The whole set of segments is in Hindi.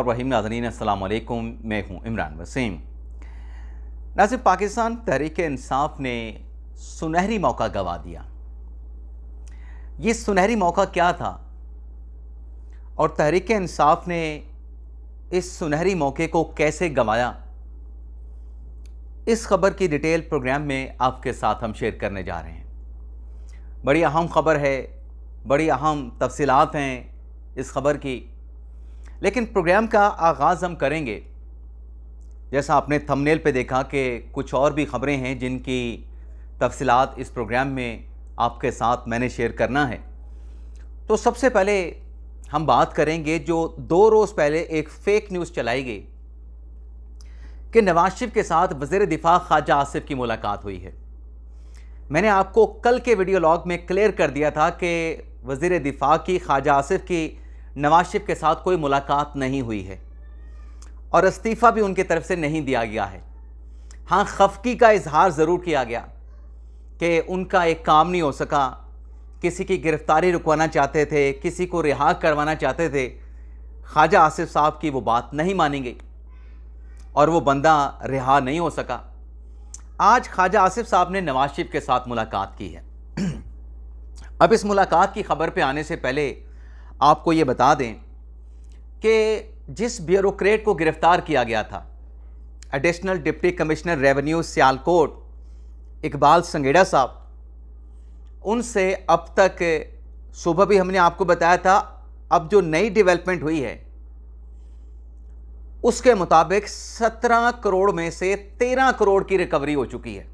रहीम नाज़रीन अस्सलाम वालेकुम, मैं हूं इमरान वसीम। नाज़रीन, पाकिस्तान तहरीक इंसाफ ने सुनहरी मौका गंवा दिया। ये सुनहरी मौका क्या था और तहरीक इंसाफ ने इस सुनहरी मौके को कैसे गंवाया, इस खबर की डिटेल प्रोग्राम में आपके साथ हम शेयर करने जा रहे हैं। बड़ी अहम खबर है, बड़ी अहम तफसीलात हैं इस खबर की। लेकिन प्रोग्राम का आगाज़ हम करेंगे, जैसा आपने थंबनेल पे देखा कि कुछ और भी खबरें हैं जिनकी तफसीलात इस प्रोग्राम में आपके साथ मैंने शेयर करना है। तो सबसे पहले हम बात करेंगे जो 2 रोज़ पहले एक फ़ेक न्यूज़ चलाई गई कि नवाज शरीफ के साथ वज़ीर दिफ़ा ख्वाजा आसिफ की मुलाकात हुई है। मैंने आपको कल के वीडियो लॉग में क्लियर कर दिया था कि वज़ीर दिफ़ा की ख्वाजा आसिफ की नवाज शरीफ के साथ कोई मुलाकात नहीं हुई है और इस्तीफ़ा भी उनकी तरफ से नहीं दिया गया है। हाँ, खफगी का इजहार ज़रूर किया गया कि उनका एक काम नहीं हो सका, किसी की गिरफ्तारी रुकवाना चाहते थे, किसी को रिहा करवाना चाहते थे। ख्वाजा आसिफ साहब की वो बात नहीं मानी गई और वो बंदा रिहा नहीं हो सका। आज ख्वाजा आसिफ साहब ने नवाज शरीफ के साथ मुलाकात की है। अब इस मुलाकात की खबर पे आने से पहले आपको ये बता दें कि जिस ब्यूरोक्रेट को गिरफ्तार किया गया था, additional deputy commissioner revenue Sialkot Iqbal Sangera साहब, उनसे अब तक सुबह भी हमने आपको बताया था, अब जो नई डेवलपमेंट हुई है उसके मुताबिक 17 करोड़ में से 13 करोड़ की रिकवरी हो चुकी है।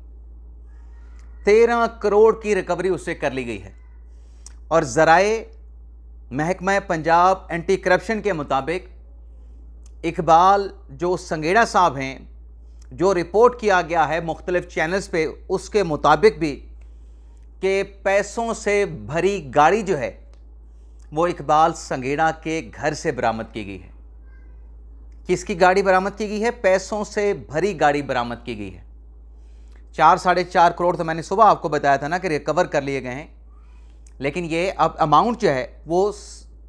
13 करोड़ की रिकवरी उससे कर ली गई है और ज़राए महकमा पंजाब एंटी करप्शन के मुताबिक इकबाल जो संगेड़ा साहब हैं, जो रिपोर्ट किया गया है मुख्तलिफ चैनल्स पे, उसके मुताबिक भी कि पैसों से भरी गाड़ी जो है वो इकबाल संगेड़ा के घर से बरामद की गई है। किसकी गाड़ी बरामद की गई है? पैसों से भरी गाड़ी बरामद की गई है। 4-4.5 करोड़ तो मैंने सुबह आपको बताया था ना कि रिकवर कर लिए गए हैं, लेकिन ये अब अमाउंट जो है वो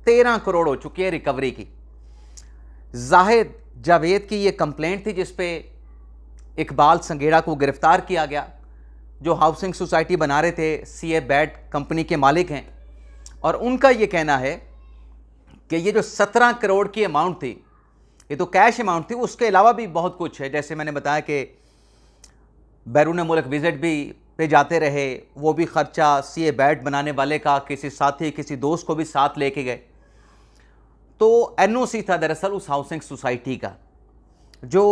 13 करोड़ हो चुकी है रिकवरी की। जाहिद जावेद की ये कंप्लेंट थी जिस पे इकबाल संगेड़ा को गिरफ्तार किया गया, जो हाउसिंग सोसाइटी बना रहे थे, सीए बैट कंपनी के मालिक हैं। और उनका ये कहना है कि ये जो 17 करोड़ की अमाउंट थी, ये तो कैश अमाउंट थी, उसके अलावा भी बहुत कुछ है। जैसे मैंने बताया कि बैरून मुल्क विजिट भी पे जाते रहे, वो भी ख़र्चा सीए बैट बनाने वाले का, किसी साथी किसी दोस्त को भी साथ लेके गए। तो एनओसी था दरअसल उस हाउसिंग सोसाइटी का, जो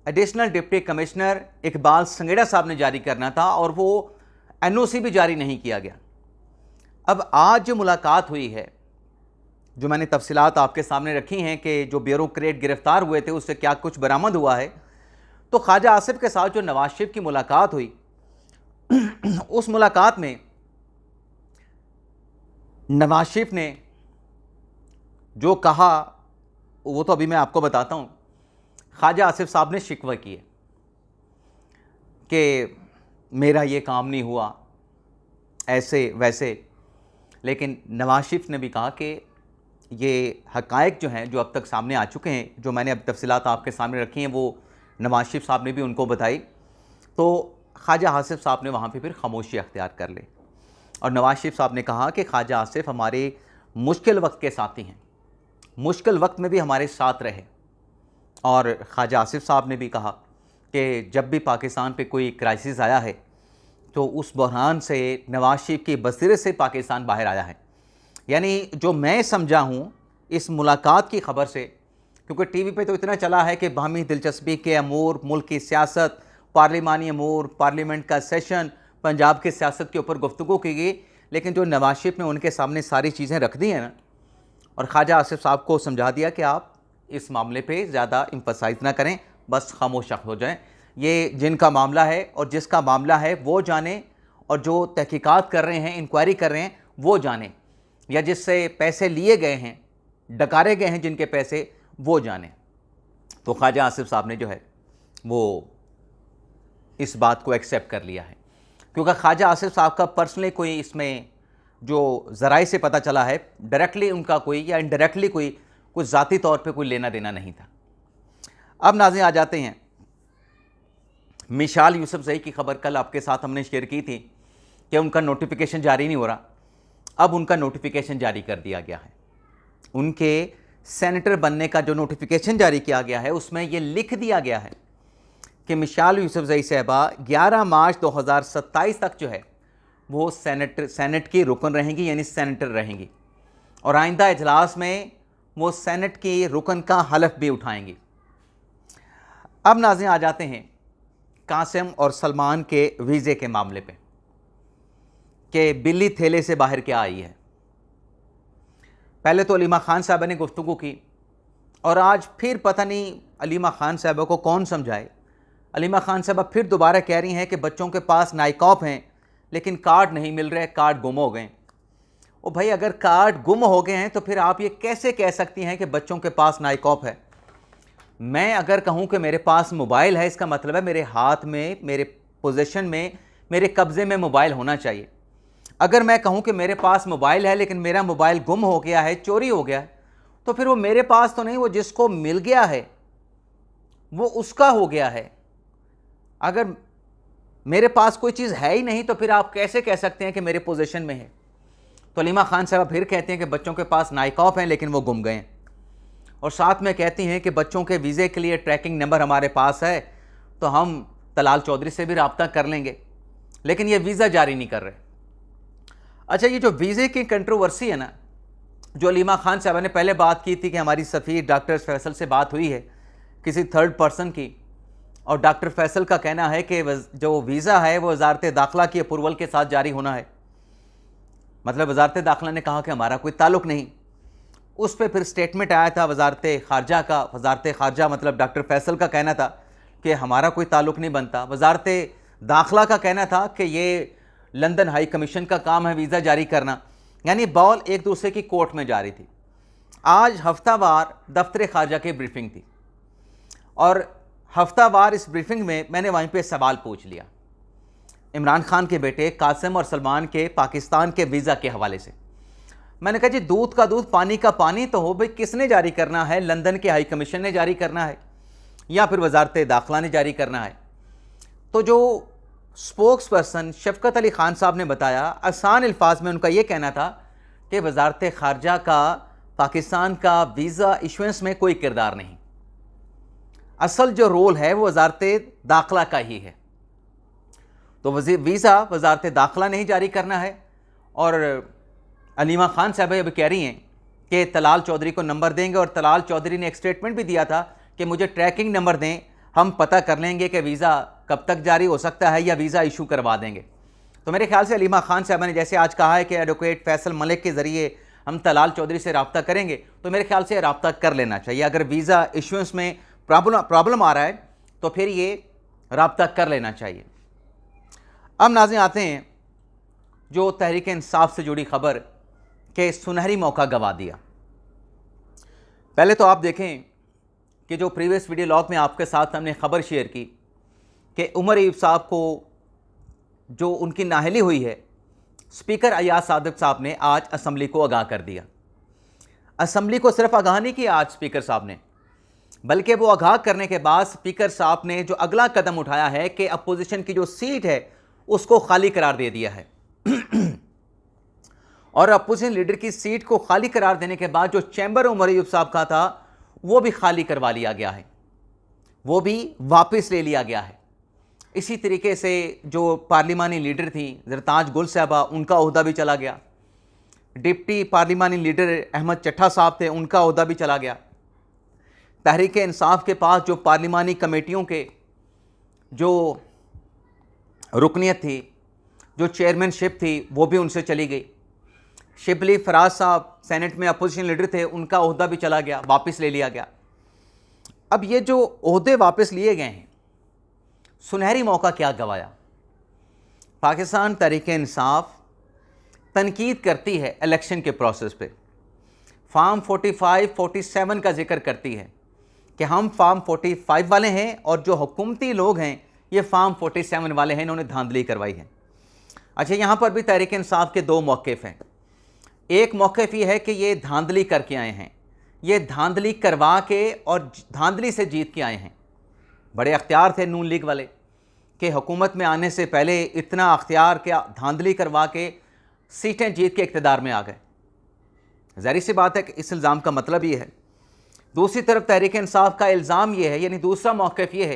additional deputy commissioner Iqbal Sangera साहब ने जारी करना था, और वो एनओसी भी जारी नहीं किया गया। अब आज जो मुलाकात हुई है, जो मैंने तफसीलात आपके सामने रखी हैं कि जो ब्यूरोक्रेट गिरफ्तार हुए थे उससे क्या कुछ बरामद हुआ है, तो ख्वाजा आसिफ के साथ जो नवाज शरीफ की मुलाकात हुई उस मुलाकात में नवाज शरीफ ने जो कहा वो तो अभी मैं आपको बताता हूँ। ख्वाजा आसिफ साहब ने शिकवा किए कि मेरा ये काम नहीं हुआ, ऐसे वैसे, लेकिन नवाज शरीफ ने भी कहा कि ये हक़ाइक़ जो हैं, जो अब तक सामने आ चुके हैं, जो मैंने अब तफसीलात आपके सामने रखी हैं, वो नवाज शरीफ साहब ने भी उनको बताई। तो ख्वाजा आसिफ साहब ने वहाँ पे फिर खामोशी अख्तियार कर ली और नवाज शरीफ साहब ने कहा कि ख्वाजा आसिफ हमारे मुश्किल वक्त के साथी हैं, मुश्किल वक्त में भी हमारे साथ रहे। और ख्वाजा आसिफ साहब ने भी कहा कि जब भी पाकिस्तान पे कोई क्राइसिस आया है तो उस बहरान से नवाज शरीफ की बसीरत से पाकिस्तान बाहर आया है। यानी जो मैं समझा हूँ इस मुलाकात की ख़बर से, क्योंकि टीवी पे तो इतना चला है कि बाहमी दिलचस्पी के अमूर, मुल्क की सियासत, पार्लिमानी अमूर, पार्लियामेंट का सेशन, पंजाब की सियासत के ऊपर गुफ्तगू की गई, लेकिन जो नवाज शरीफ ने उनके सामने सारी चीज़ें रख दी हैं ना, और ख्वाजा आसिफ साहब को समझा दिया कि आप इस मामले पे ज़्यादा इम्फसाइज ना करें, बस खामोश हो जाएं। ये जिनका मामला है और जिसका मामला है वो जाने, और जो तहकीकात कर रहे हैं, इंक्वायरी कर रहे हैं वो जाने, या जिससे पैसे लिए गए हैं, डकारे गए हैं जिनके पैसे, वो जाने। तो ख्वाजा आसिफ साहब ने जो है वो इस बात को एक्सेप्ट कर लिया है, क्योंकि ख्वाजा आसिफ साहब का पर्सनली कोई इसमें जो ज़राए से पता चला है, डायरेक्टली उनका कोई या इनडायरेक्टली कोई कुछ ज़ाती तौर पे कोई लेना देना नहीं था। अब नाज़रीन आ जाते हैं मिशाल यूसुफजई की खबर। कल आपके साथ हमने शेयर की थी कि उनका नोटिफिकेशन जारी नहीं हो रहा, अब उनका नोटिफिकेशन जारी कर दिया गया है। उनके सेनेटर बनने का जो नोटिफिकेशन जारी किया गया है उसमें यह लिख दिया गया है कि मिशाल यूसुफजई साहबा 11 मार्च 2027 तक जो है वो सेनेट की रुकन रहेंगी, यानी सेनेटर रहेंगी, और आइंदा इजलास में वो सेनेट की रुकन का हलफ भी उठाएंगी। अब नाज़रीन आ जाते हैं कासिम और सलमान के वीज़े के मामले पे कि बिल्ली थैले से बाहर क्या आई है। पहले तो अलीमा खान साहबा ने गुफ्तगू की और आज फिर पता नहीं अलीमा खान साहबा को कौन समझाए। अलीमा खान साहबा फिर दोबारा कह रही हैं कि बच्चों के पास नाइकॉप हैं लेकिन कार्ड नहीं मिल रहे, कार्ड गुम हो गए। ओ भाई, अगर कार्ड गुम हो गए हैं तो फिर आप ये कैसे कह सकती हैं कि बच्चों के पास नाइकॉप है। मैं अगर कहूँ कि मेरे पास मोबाइल है, इसका मतलब है मेरे हाथ में, मेरे पोजीशन में, मेरे कब्ज़े में मोबाइल होना चाहिए। अगर मैं कहूँ कि मेरे पास मोबाइल है लेकिन मेरा मोबाइल गुम हो गया है, चोरी हो गया है, तो फिर वो मेरे पास तो नहीं, वो जिसको मिल गया है वो उसका हो गया है। अगर मेरे पास कोई चीज़ है ही नहीं तो फिर आप कैसे कह सकते हैं कि मेरे पोजीशन में है। तो अलीमा खान साहब फिर कहते हैं कि बच्चों के पास नाइकॉप हैं लेकिन वो गुम गए हैं, और साथ में कहती हैं कि बच्चों के वीज़े के लिए ट्रैकिंग नंबर हमारे पास है तो हम तलाल चौधरी से भी रब्ता कर लेंगे, लेकिन ये वीज़ा जारी नहीं कर रहे। अच्छा, ये जो वीज़े की कंट्रोवर्सी है ना, जो अलीमा खान साहब ने पहले बात की थी कि हमारी सफ़ीर डॉक्टर फैसल से बात हुई है किसी थर्ड पर्सन की, और डॉक्टर फैसल का कहना है कि जो वीज़ा है वो वज़ारत दाखिला की अप्रूवल के साथ जारी होना है। मतलब वज़ारत दाखिला ने कहा कि हमारा कोई ताल्लुक़ नहीं। उस पर फिर स्टेटमेंट आया था वज़ारत ख़ारजा का। वज़ारत ख़ारजा मतलब डॉक्टर फैसल का कहना था कि हमारा कोई ताल्लुक़ नहीं बनता। वज़ारत दाखिला का कहना था कि ये लंदन हाई कमीशन का काम है वीज़ा जारी करना। यानी बॉल एक दूसरे की कोर्ट में जारी थी। आज हफ्तावार दफ्तर ख़ारजा की ब्रीफिंग थी और हफ्तावार इस ब्रीफिंग में मैंने वहीं पे सवाल पूछ लिया इमरान खान के बेटे कासिम और सलमान के पाकिस्तान के वीज़ा के हवाले से। मैंने कहा जी, दूध का दूध पानी का पानी तो हो भाई, किसने जारी करना है? लंदन के हाई कमीशन ने जारी करना है या फिर वज़ारत दाखिला ने जारी करना है? तो जो स्पोक्स पर्सन शफकत अली खान साहब ने बताया, आसान अल्फाज में उनका यह कहना था कि वज़ारत ख़ारजा का पाकिस्तान का वीज़ा इशुएंस में कोई किरदार नहीं, असल जो रोल है वो वज़ारत दाखिला का ही है। तो वीज़ा वज़ारत दाखिला ने ही जारी करना है। और अलीमा खान साहब अभी कह रही हैं कि तलाल चौधरी को नंबर देंगे, और तलाल चौधरी ने एक स्टेटमेंट भी दिया था कि मुझे ट्रैकिंग नंबर दें, हम पता कर लेंगे कि वीज़ा कब तक जारी हो सकता है या वीज़ा इशू करवा देंगे। तो मेरे ख्याल से अलीमा खान साहब ने जैसे आज कहा है कि एडवोकेट फैसल मलिक के ज़रिए हम तलाल चौधरी से रब्ता करेंगे, तो मेरे ख्याल से रब्ता कर लेना चाहिए। अगर वीज़ा इशुएंस में प्रॉब्लम आ रहा है तो फिर ये रब्ता कर लेना चाहिए। अब नाज़रीन आते हैं जो तहरीक इंसाफ से जुड़ी खबर कि सुनहरी मौका गंवा दिया। पहले तो आप देखें कि जो प्रीवियस वीडियो लॉग में आपके साथ हमने खबर शेयर की कि उमर अयूब साहब को जो उनकी नाअहली हुई है, स्पीकर अयाज सादिक साहब ने आज असम्बली को आगाह कर दिया। असम्बली को सिर्फ आगाह नहीं किया आज स्पीकर साहब ने, बल्कि वो आगाह करने के बाद स्पीकर साहब ने जो अगला कदम उठाया है कि अपोजिशन की जो सीट है उसको खाली करार दे दिया है। और अपोजिशन लीडर की सीट को खाली करार देने के बाद जो चैम्बर उमर अयूब साहब का था वो भी खाली करवा लिया गया है, वो भी वापस ले लिया गया है। इसी तरीके से जो पार्लिमानी लीडर थी ज़रताज गुल साहबा, उनका ओहदा भी चला गया। डिप्टी पार्लिमानी लीडर अहमद चट्ठा साहब थे, उनका ओहदा भी चला गया। तहरीक इंसाफ के पास जो पार्लिमानी कमेटियों के जो रुकनियत थी, जो चेयरमैनशिप थी, वो भी उनसे चली गई। शिबली फराज साहब सेनेट में अपोजिशन लीडर थे, उनका ओहदा भी चला गया, वापस ले लिया गया। अब ये जो ओहदे वापस लिए गए हैं, सुनहरी मौका क्या गवाया? पाकिस्तान तहरीक इंसाफ तनकीद करती है इलेक्शन के प्रोसेस पे, फार्म 45, 47 का जिक्र करती है कि हम फार्म 45 वाले हैं और जो हुकूमती लोग हैं ये फार्म 47 वाले हैं, इन्होंने धांधली करवाई है। अच्छा, यहाँ पर भी तहरीक इंसाफ के दो मौक़िफ़ हैं। एक मौक़िफ़ ये है कि ये धांधली करके आए हैं, ये धांधली करवा के और धांधली से जीत के आए हैं। बड़े अख्तियार थे नून लीग वाले कि हुकूमत में आने से पहले इतना अख्तियार के धांधली करवा के सीटें जीत के इक़्तिदार में आ गए। ज़ाहिर सी बात है कि इस इल्ज़ाम का मतलब ये है। दूसरी तरफ तहरीक इंसाफ का इल्ज़ाम ये है, यानी दूसरा मौक़िफ़ ये है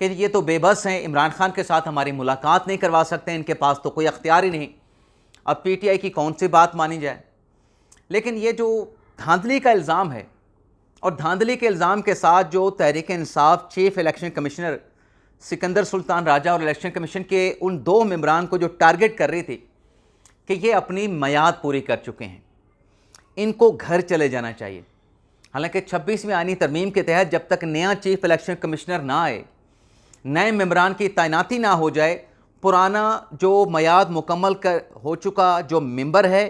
कि ये तो बेबस हैं, इमरान खान के साथ हमारी मुलाकात नहीं करवा सकते, इनके पास तो कोई अख्तियार ही नहीं। अब PTI की कौन सी बात मानी जाए। लेकिन ये जो धांधली का इल्ज़ाम है और धांधली के इल्ज़ाम के साथ जो Tehreek Insaf chief election commissioner Sikandar Sultan Raja और इलेक्शन कमीशन के उन 2 मेंबरान को जो टारगेट कर रही थी कि ये अपनी मियाद पूरी कर चुके हैं, इनको घर चले जाना चाहिए। हालांकि 26वीं आईनी तरमीम के तहत जब तक नया चीफ इलेक्शन कमिश्नर ना आए, नए मेंबरान की तैनाती ना हो जाए, पुराना जो मियाद मुकम्मल कर हो चुका जो मेंबर है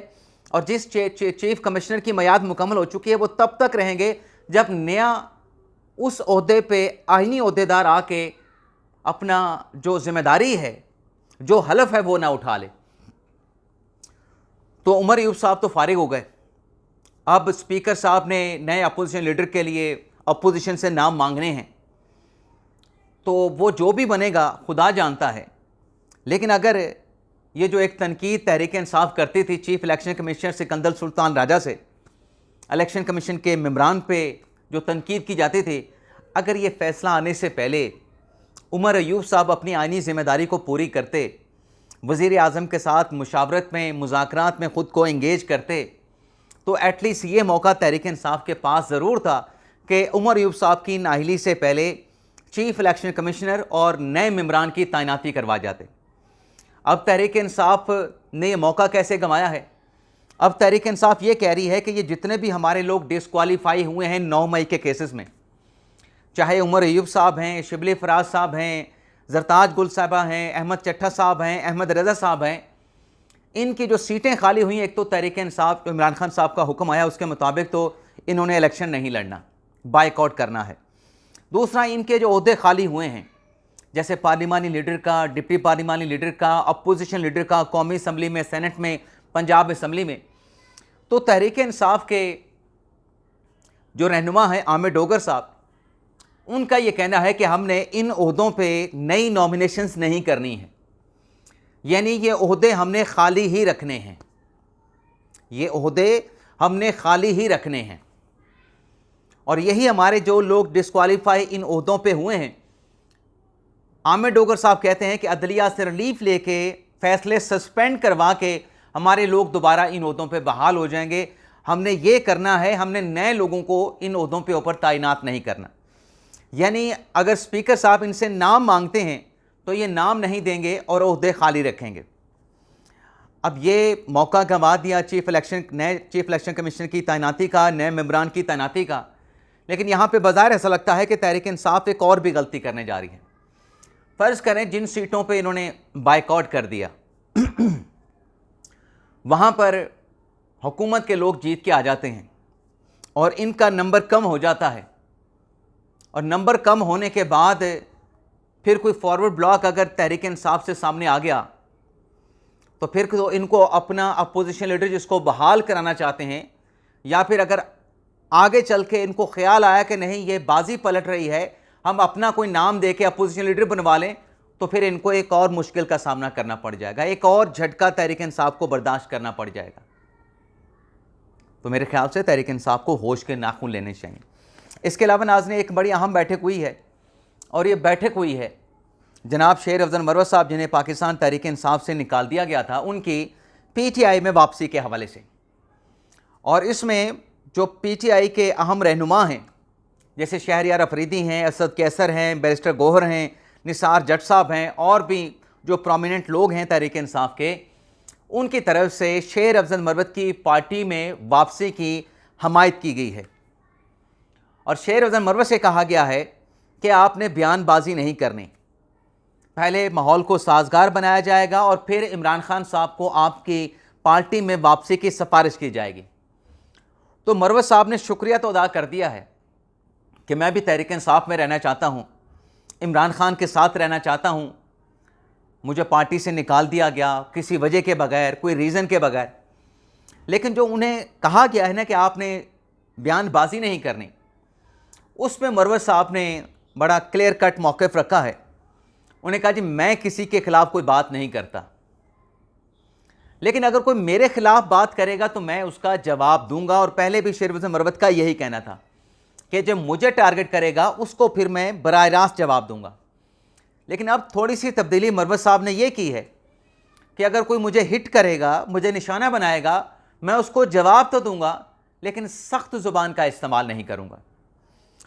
और जिस चीफ कमिश्नर की मियाद मुकम्मल हो चुकी है वो तब तक रहेंगे जब नया उस ओहदे पे आईनी ओहदेदार आके अपना जो जिम्मेदारी है, जो हलफ है वो ना उठा ले। तो उमर अयूब साहब तो फारिग हो गए। अब स्पीकर साहब ने नए अपोजिशन लीडर के लिए अपोजिशन से नाम मांगने हैं, तो वो जो भी बनेगा खुदा जानता है। लेकिन अगर ये जो एक तनकीद तहरीक इंसाफ करती थी chief election commissioner Sikandar Sultan Raja से, इलेक्शन कमीशन के मेंबरान पे जो तनकीद की जाती थी, अगर ये फ़ैसला आने से पहले उमर अयूब साहब अपनी आईनी ज़िम्मेदारी को पूरी करते, वज़ीर आज़म के साथ मुशावरत में मुज़ाकरात में ख़ुद को इंगेज करते, तो एटलीस्ट ये मौका तहरीक इंसाफ के पास ज़रूर था कि उमर अयूब साहब की नाअहली से पहले चीफ इलेक्शन कमिश्नर और नए मेंबरान की तैनाती करवा जाते। अब तहरीक इंसाफ ने यह मौका कैसे गंवाया है? अब तहरीक इंसाफ ये कह रही है कि ये जितने भी हमारे लोग डिस्क्वालीफाई हुए हैं 9 मई के केसेस में, चाहे उमर अयूब साहब हैं, शिबली फराज साहब हैं, जरताज गुल साहबा हैं, अहमद चट्टा साहब हैं, अहमद रज़ा साहब हैं, इनकी जो सीटें खाली हुई, एक तो तहरीक इंसाफ जो इमरान खान साहब का हुक्म आया उसके मुताबिक तो इन्होंने इलेक्शन नहीं लड़ना, बाइकआउट करना है। दूसरा, इनके जो ओहदे खाली हुए हैं जैसे पार्लिमानी लीडर का, डिप्टी पार्लिमानी लीडर का, अपोजिशन लीडर का, कौमी असम्बली में, सेनेट में, पंजाब असम्बली में, तो तहरीक इंसाफ के जो रहनुमा हैं आमिर डोगर साहब, उनका ये कहना है कि हमने इन ओहदों पे नई नॉमिनेशंस नहीं करनी है, यानी ये ओहदे हमने खाली ही रखने हैं, ये ओहदे हमने खाली ही रखने हैं। और यही हमारे जो लोग डिस्क्वालीफाई इन ओहदों पे हुए हैं, आमिर डोगर साहब कहते हैं कि अदलिया से रिलीफ लेके फैसले सस्पेंड करवा के हमारे लोग दोबारा इन ओहदों पे बहाल हो जाएंगे। हमने ये करना है, हमने नए लोगों को इन ओहदों पे ऊपर तैनात नहीं करना। यानी अगर स्पीकर साहब इनसे नाम मांगते हैं तो ये नाम नहीं देंगे और ओहदे खाली रखेंगे। अब ये मौका गंवा दिया नए चीफ इलेक्शन कमीशन की तैनाती का, नए मेंबरान की तैनाती का। लेकिन यहाँ पे बज़ाहिर ऐसा लगता है कि तहरीक इंसाफ एक और भी गलती करने जा रही है। फ़र्ज़ करें जिन सीटों पे इन्होंने बाइकआउट कर दिया वहाँ पर हुकूमत के लोग जीत के आ जाते हैं और इनका नंबर कम हो जाता है, और नंबर कम होने के बाद फिर कोई फॉरवर्ड ब्लॉक अगर तहरीक इंसाफ से सामने आ गया तो फिर तो इनको अपना अपोजिशन लीडर जिसको बहाल कराना चाहते हैं, या फिर अगर आगे चल के इनको ख्याल आया कि नहीं ये बाजी पलट रही है, हम अपना कोई नाम दे के अपोजिशन लीडर बनवा लें, तो फिर इनको एक और मुश्किल का सामना करना पड़ जाएगा, एक और झटका तहरीक इंसाफ को बर्दाश्त करना पड़ जाएगा। तो मेरे ख्याल से तहरीक इंसाफ को होश के नाखून लेने चाहिए। इसके अलावा नाज़रीन एक बड़ी अहम बैठक हुई है, और ये बैठक हुई है जनाब शेर अफजल मरवत साहब जिन्हें पाकिस्तान तहरीक इंसाफ से निकाल दिया गया था, उनकी PTI में वापसी के हवाले से। और इसमें जो PTI के अहम रहनुमा हैं जैसे शहरियार अफरीदी हैं, असद कैसर हैं, बैरिस्टर गोहर हैं, निसार जट साहब हैं, और भी जो प्रोमिनेंट लोग हैं तहरीक इंसाफ के, उनकी तरफ से शेर अफजल मरवत की पार्टी में वापसी की हमायत की गई है। और शेर अफजल मरवत से कहा गया है कि आपने बयानबाजी नहीं करनी, पहले माहौल को साजगार बनाया जाएगा और फिर इमरान खान साहब को आपकी पार्टी में वापसी की सिफारिश की जाएगी। तो मरवत साहब ने शुक्रिया तो अदा कर दिया है कि मैं भी तहरीक इंसाफ में रहना चाहता हूँ, इमरान खान के साथ रहना चाहता हूँ, मुझे पार्टी से निकाल दिया गया किसी वजह के बगैर, कोई रीज़न के बगैर। लेकिन जो उन्हें कहा गया है ना कि आपने बयानबाजी नहीं करनी। उसमें मरवत साहब ने बड़ा क्लियर कट मौक़िफ़ रखा है। उन्हें कहा जी मैं किसी के ख़िलाफ़ कोई बात नहीं करता, लेकिन अगर कोई मेरे ख़िलाफ़ बात करेगा तो मैं उसका जवाब दूंगा। और पहले भी शेर वज़ीर मरवत का यही कहना था कि जब मुझे टारगेट करेगा उसको फिर मैं बराह रास्त जवाब दूंगा। लेकिन अब थोड़ी सी तब्दीली मरवत साहब ने यह की है कि अगर कोई मुझे हिट करेगा, मुझे निशाना बनाएगा, मैं उसको जवाब तो दूंगा लेकिन सख्त ज़ुबान का इस्तेमाल नहीं करूंगा।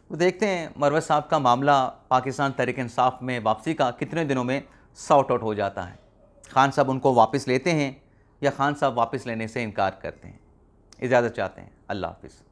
तो देखते हैं मरवत साहब का मामला पाकिस्तान तहरीक इंसाफ में वापसी का कितने दिनों में सॉर्ट आउट हो जाता है। खान साहब उनको वापस लेते हैं या खान साहब वापस लेने से इनकार करते हैं। इजाज़त चाहते हैं। अल्लाह हाफ़िज़।